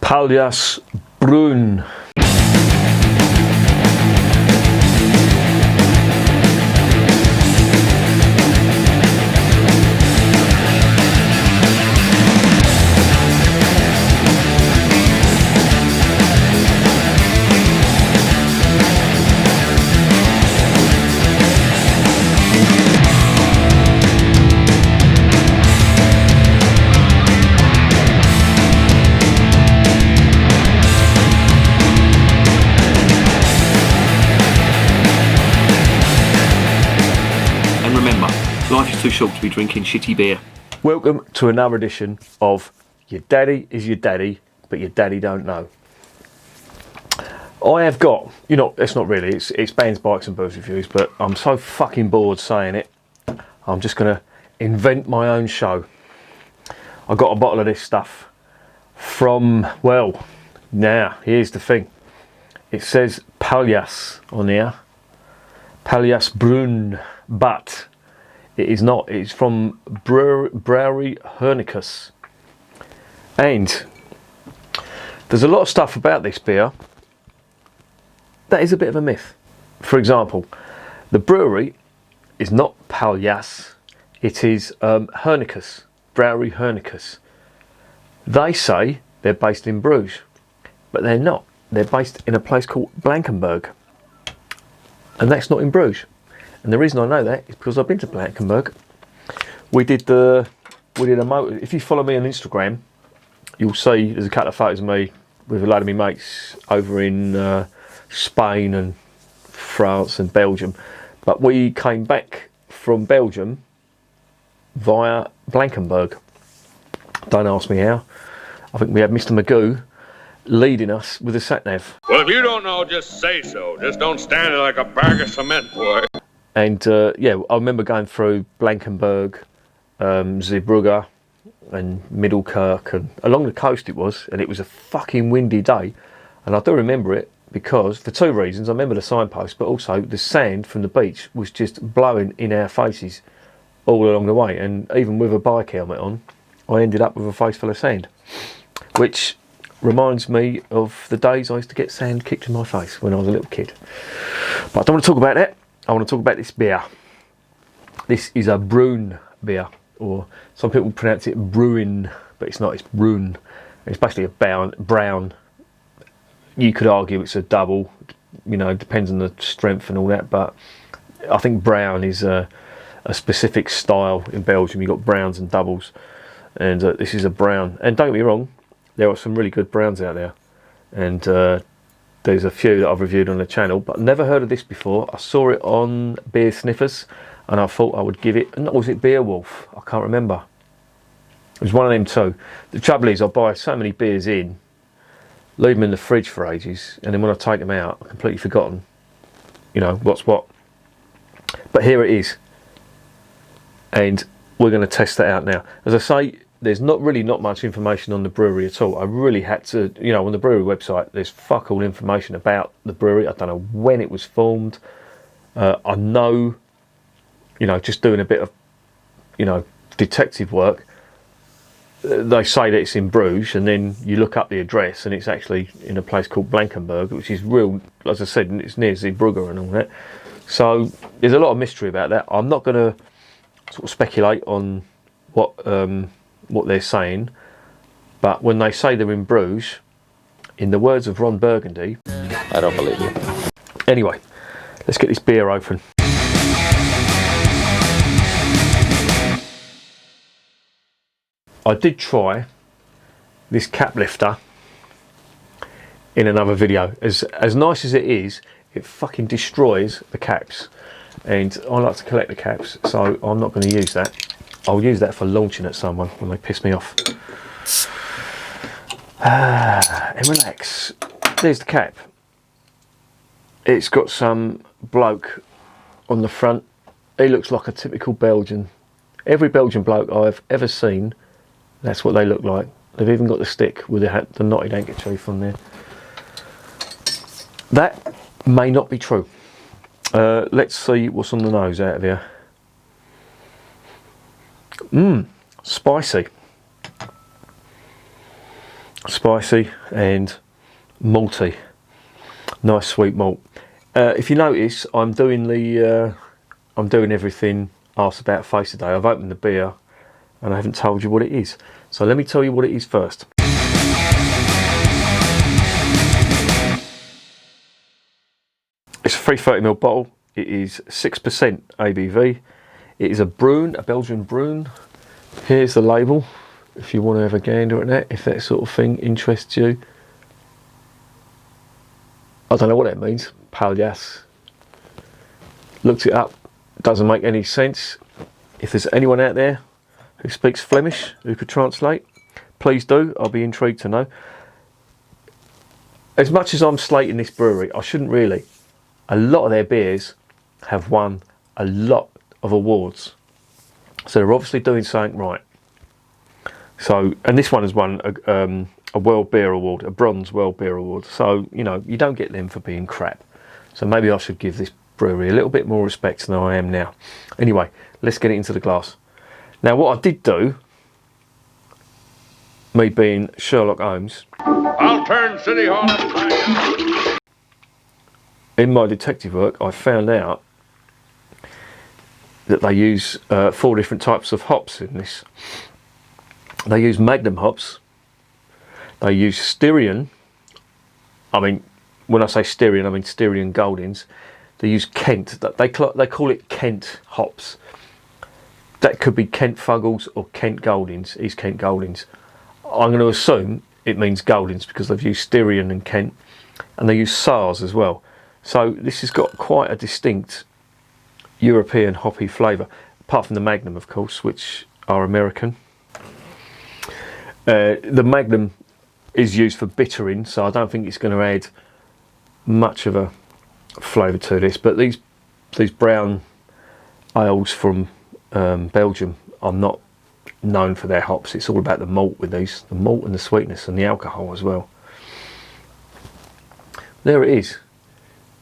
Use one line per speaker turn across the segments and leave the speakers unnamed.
Paljas Bruin.
Life is too short to be drinking shitty beer.
Welcome to another edition of Your Daddy is Your Daddy, but Your Daddy Don't Know. I have got, it's not really, it's bands, bikes and booze reviews, but I'm so fucking bored saying it, I'm just going to invent my own show. I got a bottle of this stuff from, well, now, here's the thing. It says Paljas on here, Paljas Bruin, but it is not. It's from Brouwerij Henricus. And there's a lot of stuff about this beer that is a bit of a myth. For example, the brewery is not Paljas, it is Henricus, Brouwerij Henricus. They say they're based in Bruges, but they're not. They're based in a place called Blankenberg, and that's not in Bruges. And the reason I know that is because I've been to Blankenberg. We did a motor. If you follow me on Instagram, you'll see there's a couple of photos of me with a load of my mates over in Spain and France and Belgium. But we came back from Belgium via Blankenberg. Don't ask me how. I think we had Mr. Magoo leading us with a sat-nav.
Well, if you don't know, just say so. Just don't stand there like a bag of cement, boy.
And yeah, I remember going through Blankenberg, Zeebrugge and Middelkerk, and along the coast it was, and it was a fucking windy day. And I do remember it because, for two reasons. I remember the signpost, but also the sand from the beach was just blowing in our faces all along the way. And even with a bike helmet on, I ended up with a face full of sand, which reminds me of the days I used to get sand kicked in my face when I was a little kid. But I don't want to talk about that. I want to talk about this beer. This is a Bruin beer, or some people pronounce it Bruin, but it's not, it's Bruin. It's basically a brown. You could argue it's a double, depends on the strength and all that, but I think brown is a specific style in Belgium. You've got browns and doubles, and this is a brown. And don't get me wrong, there are some really good browns out there, and there's a few that I've reviewed on the channel, but never heard of this before. I saw it on Beer Sniffers, and I thought I would give it, or was it Beerwolf? I can't remember. It was one of them two. The trouble is, I buy so many beers in, leave them in the fridge for ages, and then when I take them out, I've completely forgotten, what's what. But here it is, and we're going to test that out now. As I say, there's not much information on the brewery at all. I really had to, on the brewery website, there's fuck all information about the brewery. I don't know when it was formed. I know, just doing a bit of, detective work, they say that it's in Bruges, and then you look up the address and it's actually in a place called Blankenberg, which is real, as I said, it's near Zeebrugge and all that. So there's a lot of mystery about that. I'm not going to sort of speculate on what they're saying, but when they say they're in Bruges, in the words of Ron Burgundy, I don't believe you. Anyway, let's get this beer open. I did try this cap lifter in another video. As nice as it is, it fucking destroys the caps, and I like to collect the caps, so I'm not going to use that. I'll use that for launching at someone when they piss me off. And relax. There's the cap. It's got some bloke on the front. He looks like a typical Belgian. Every Belgian bloke I've ever seen, that's what they look like. They've even got the stick with the knotted handkerchief on there. That may not be true. Let's see what's on the nose out of here. Spicy. spicy and malty. Nice sweet malt. If you notice, I'm doing everything asked about face today. I've opened the beer and I haven't told you what it is. So let me tell you what it is first. It's a 330ml bottle. It is 6% ABV. It is a Bruin, a Belgian Bruin. Here's the label, if you want to have a gander at that, if that sort of thing interests you. I don't know what that means. Paljas. Looked it up. Doesn't make any sense. If there's anyone out there who speaks Flemish who could translate, please do. I'll be intrigued to know. As much as I'm slating this brewery, I shouldn't really. A lot of their beers have won a lot of awards, so they're obviously doing something right. So, and this one has won a World Beer Award, a Bronze World Beer Award. So, you know, you don't get them for being crap. So maybe I should give this brewery a little bit more respect than I am now. Anyway, let's get it into the glass. Now, what I did do, me being Sherlock Holmes,
I'll turn City Hall upside down.
in my detective work, I found out that they use 4 different types of hops in this. They use Magnum hops. They use Styrian. I mean, when I say Styrian, I mean Styrian Goldings. They use Kent. They call it Kent hops. That could be Kent Fuggles or Kent Goldings, East Kent Goldings. I'm going to assume it means Goldings because they've used Styrian and Kent, and they use SARS as well. So this has got quite a distinct European hoppy flavour, apart from the Magnum, of course, which are American. The Magnum is used for bittering, so I don't think it's going to add much of a flavour to this. But these brown ales from Belgium are not known for their hops. It's all about the malt with these, the malt and the sweetness and the alcohol as well. There it is,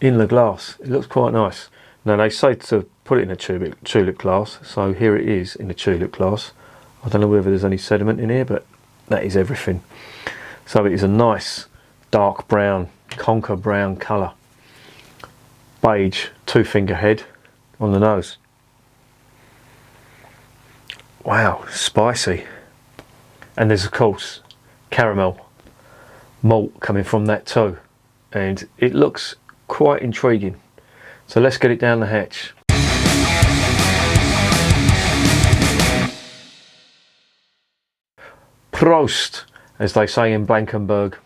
in the glass. It looks quite nice. Now they say to put it in a tulip glass, so here it is in a tulip glass. I don't know whether there's any sediment in here, but that is everything. So it is a nice dark brown, conker brown colour. Beige 2-finger head on the nose. Wow, spicy. And there's of course caramel malt coming from that too. And it looks quite intriguing. So let's get it down the hatch. Prost, as they say in Blankenberg.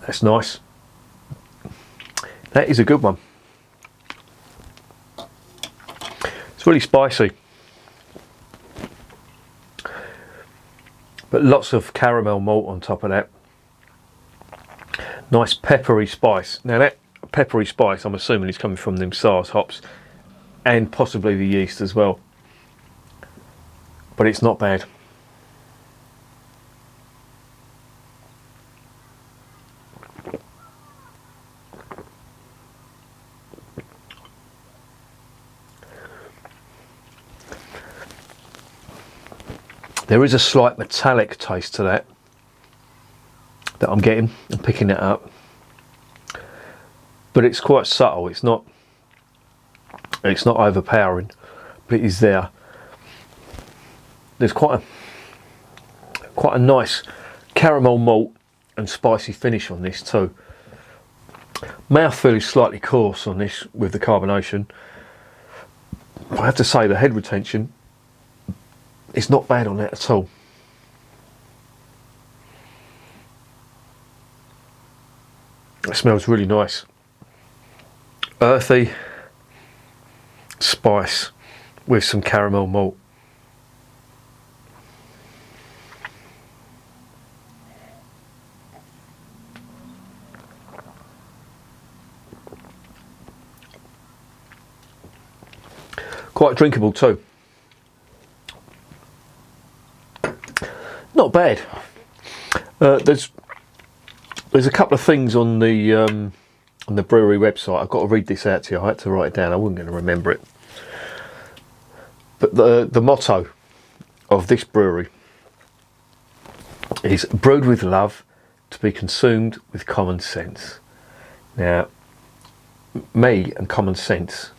That's nice. That is a good one. It's really spicy, but lots of caramel malt on top of that. Nice peppery spice. Now that peppery spice, I'm assuming, is coming from them SARS hops and possibly the yeast as well. But it's not bad. There is a slight metallic taste to that I'm getting. I'm picking that up, but it's quite subtle. It's not overpowering, but it is there. There's quite a nice caramel malt and spicy finish on this too. Mouthfeel is slightly coarse on this with the carbonation. I have to say the head retention, it's not bad on that at all. It smells really nice. Earthy spice with some caramel malt. Quite drinkable too. Not bad. There's a couple of things on the on the brewery website. I've got to read this out to you. I had to write it down. I wasn't going to remember it. But the motto of this brewery is brewed with love to be consumed with common sense. Now, me and common sense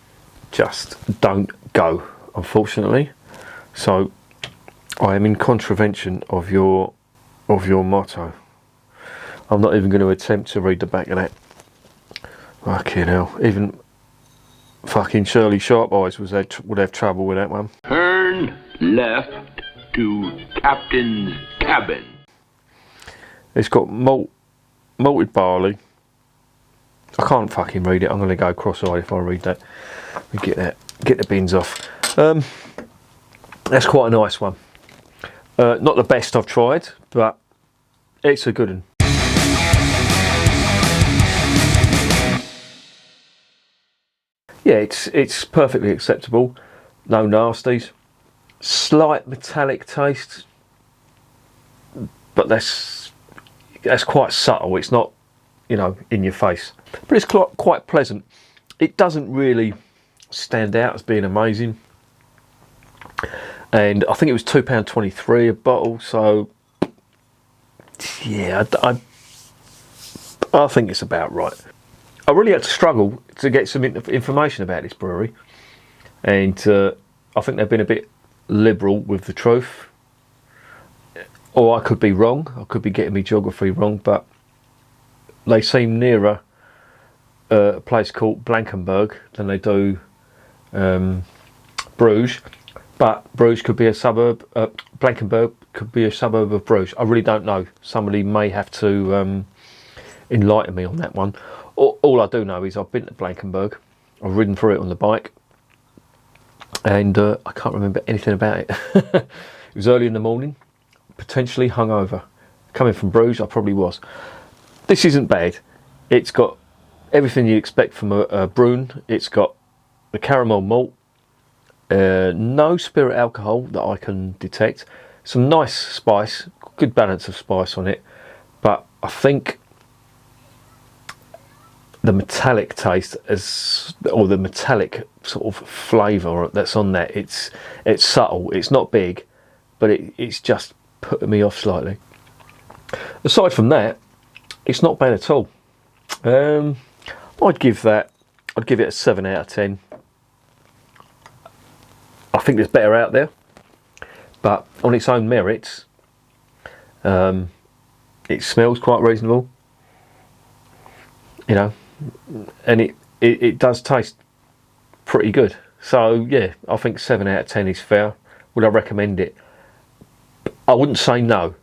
just don't go, unfortunately. So I am in contravention of your motto. I'm not even going to attempt to read the back of that. Fucking hell. Even fucking Shirley Sharp Eyes would have trouble with that one.
Turn left to Captain's cabin.
It's got malted barley. I can't fucking read it. I'm going to go cross-eyed if I read that. Get the bins off. That's quite a nice one. Not the best I've tried, but it's a good one. Yeah, it's perfectly acceptable. No nasties. Slight metallic taste, but that's quite subtle. It's not, you know, in your face, but it's quite pleasant. It doesn't really stand out as being amazing, and I think it was £2.23 a bottle. So yeah, I think it's about right. I really had to struggle to get some information about this brewery, and I think they've been a bit liberal with the truth, or I could be wrong. I could be getting my geography wrong, but they seem nearer a place called Blankenberg than they do Bruges. But Bruges could be a suburb. Blankenberg could be a suburb of Bruges. I really don't know. Somebody may have to enlighten me on that one. All I do know is I've been to Blankenberg. I've ridden through it on the bike, and I can't remember anything about it. It was early in the morning, potentially hungover. Coming from Bruges, I probably was. This isn't bad. It's got everything you expect from a Brune. It's got the caramel malt, no spirit alcohol that I can detect. Some nice spice, good balance of spice on it, but I think the metallic taste or the metallic sort of flavour that's on that, it's subtle. It's not big, but it's just putting me off slightly. Aside from that, it's not bad at all. I'd give it a 7 out of 10. I think there's better out there, but on its own merits, it smells quite reasonable, you know, and it does taste pretty good. So yeah, I think 7 out of 10 is fair. Would I recommend it? I wouldn't say no,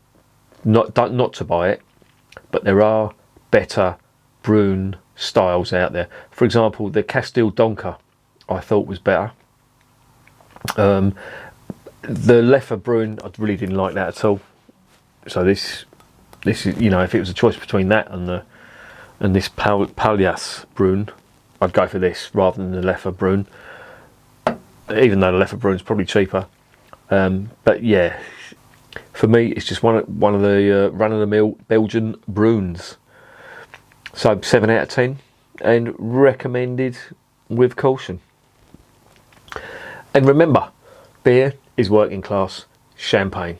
not to buy it, but there are better Brune styles out there. For example, the Castile Donker I thought was better. The Leffe Brune, I really didn't like that at all. So this is, you know, if it was a choice between that and this Paljas Bruin, I'd go for this rather than the Leffe Brune. Even though the Leffe Brune's probably cheaper, but yeah, for me it's just one of the run-of-the-mill Belgian Bruins. So 7 out of 10, and recommended with caution. And remember, beer is working class champagne.